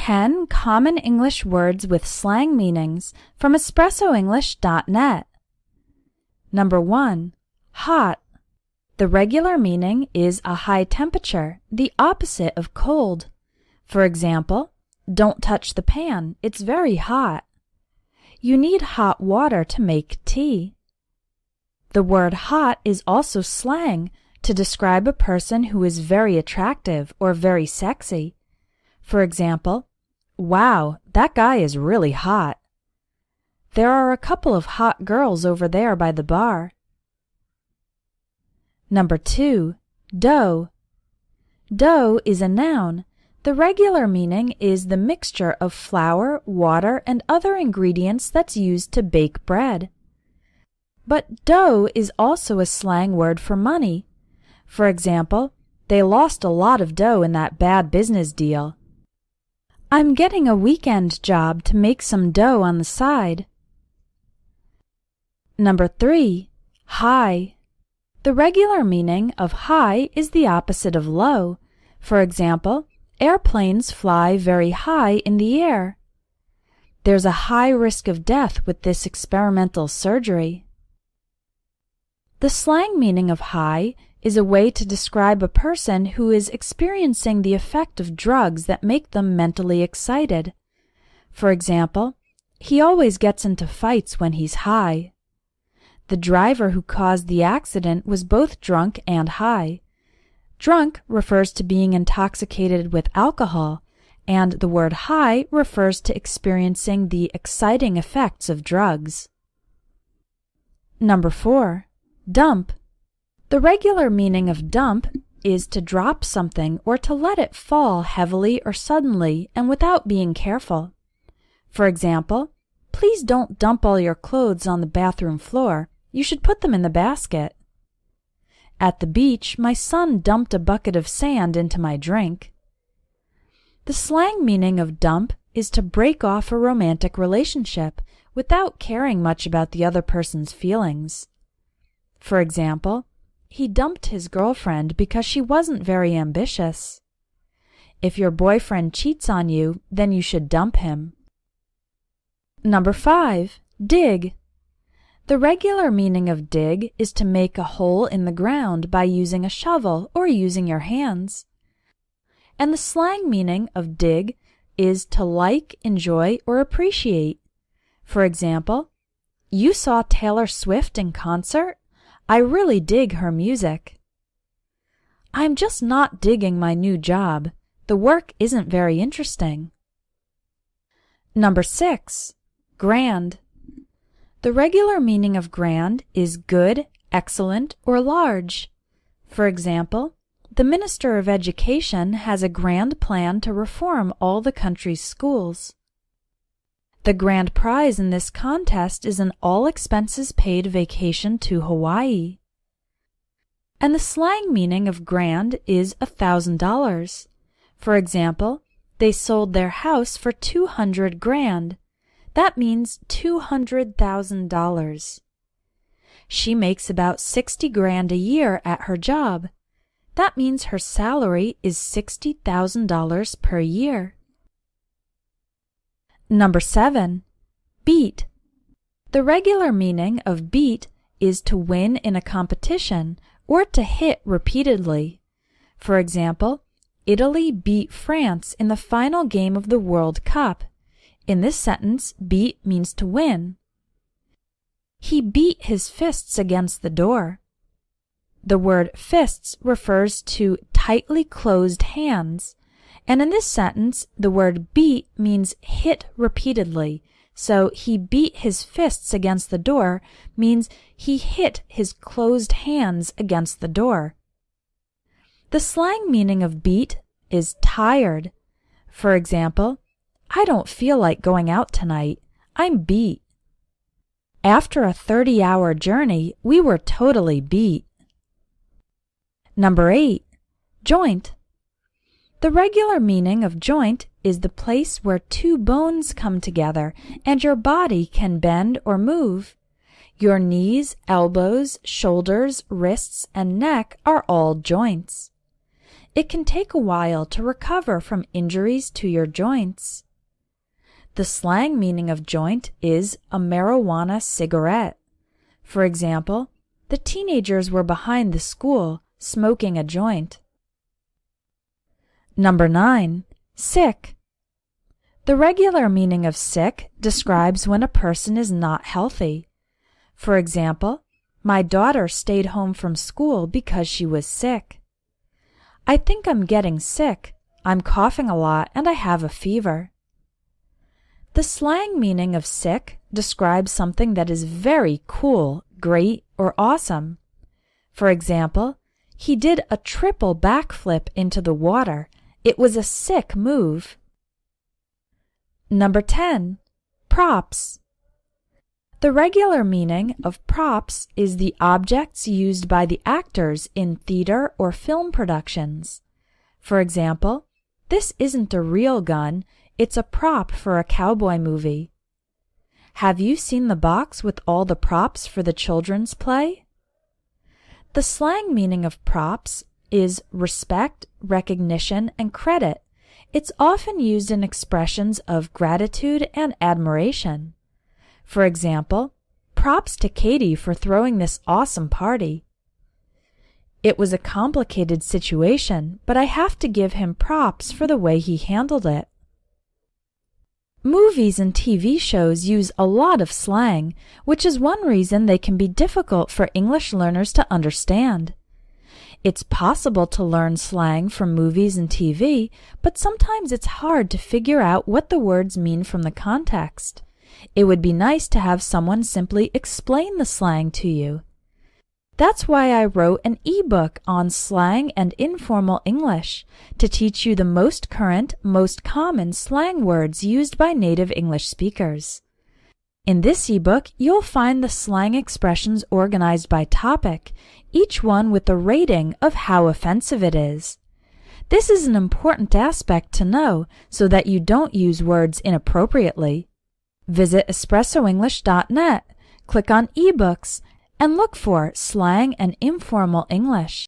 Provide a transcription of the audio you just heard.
10 common English words with slang meanings from espressoenglish.net. Number 1. Hot. The regular meaning is a high temperature, the opposite of cold. For example, don't touch the pan, it's very hot. You need hot water to make tea. The word hot is also slang to describe a person who is very attractive or very sexy. For example, wow, that guy is really hot. There are a couple of hot girls over there by the bar. Number 2. Dough. Dough is a noun. The regular meaning is the mixture of flour, water, and other ingredients that's used to bake bread. But dough is also a slang word for money. For example, they lost a lot of dough in that bad business deal. I'm getting a weekend job to make some dough on the side. Number 3. High. The regular meaning of high is the opposite of low. For example, airplanes fly very high in the air. There's a high risk of death with this experimental surgery. The slang meaning of high is a way to describe a person who is experiencing the effect of drugs that make them mentally excited. For example, he always gets into fights when he's high. The driver who caused the accident was both drunk and high. Drunk refers to being intoxicated with alcohol, and the word high refers to experiencing the exciting effects of drugs. Number 4. Dump. The regular meaning of dump is to drop something or to let it fall heavily or suddenly and without being careful. For example, please don't dump all your clothes on the bathroom floor. You should put them in the basket. At the beach, my son dumped a bucket of sand into my drink. The slang meaning of dump is to break off a romantic relationship without caring much about the other person's feelings. For example, he dumped his girlfriend because she wasn't very ambitious. If your boyfriend cheats on you, then you should dump him. Number 5. Dig. The regular meaning of dig is to make a hole in the ground by using a shovel or using your hands. And the slang meaning of dig is to like, enjoy, or appreciate. For example, you saw Taylor Swift in concert? I really dig her music. I'm just not digging my new job. The work isn't very interesting. Number 6. Grand. The regular meaning of grand is good, excellent, or large. For example, the Minister of Education has a grand plan to reform all the country's schools. The grand prize in this contest is an all-expenses-paid vacation to Hawaii. And the slang meaning of grand is $1,000. For example, they sold their house for $200,000. That means $200,000. She makes about $60,000 a year at her job. That means her salary is $60,000 per year. Number 7. Beat. The regular meaning of beat is to win in a competition or to hit repeatedly. For example, Italy beat France in the final game of the World Cup. In this sentence, beat means to win. He beat his fists against the door. The word fists refers to tightly closed hands, and in this sentence, the word beat means hit repeatedly. So he beat his fists against the door means he hit his closed hands against the door. The slang meaning of beat is tired. For example, I don't feel like going out tonight. I'm beat. After a 30-hour journey, we were totally beat. Number 8. Joint. The regular meaning of joint is the place where two bones come together and your body can bend or move. Your knees, elbows, shoulders, wrists, and neck are all joints. it can take a while to recover from injuries to your joints. The slang meaning of joint is a marijuana cigarette. For example, the teenagers were behind the school smoking a joint. Number 9. Sick. The regular meaning of sick describes when a person is not healthy. For example, my daughter stayed home from school because she was sick. I think I'm getting sick. I'm coughing a lot and I have a fever. The slang meaning of sick describes something that is very cool, great, or awesome. For example, he did a triple backflip into the water. It was a sick move. Number 10. Props. The regular meaning of props is the objects used by the actors in theater or film productions. For example, this isn't a real gun, it's a prop for a cowboy movie. Have you seen the box with all the props for the children's play? The slang meaning of props is respect, recognition, and credit. It's often used in expressions of gratitude and admiration. For example, props to Katie for throwing this awesome party. It was a complicated situation, but I have to give him props for the way he handled it. Movies and TV shows use a lot of slang, which is one reason they can be difficult for English learners to understand. It's possible to learn slang from movies and TV, but sometimes it's hard to figure out what the words mean from the context. It would be nice to have someone simply explain the slang to you. That's why I wrote an ebook on slang and informal English, to teach you the most current, most common slang words used by native English speakers. In this ebook, you'll find the slang expressions organized by topic, each one with a rating of how offensive it is. This is an important aspect to know so that you don't use words inappropriately. Visit espressoenglish.net, click on eBooks, and look for Slang and Informal English.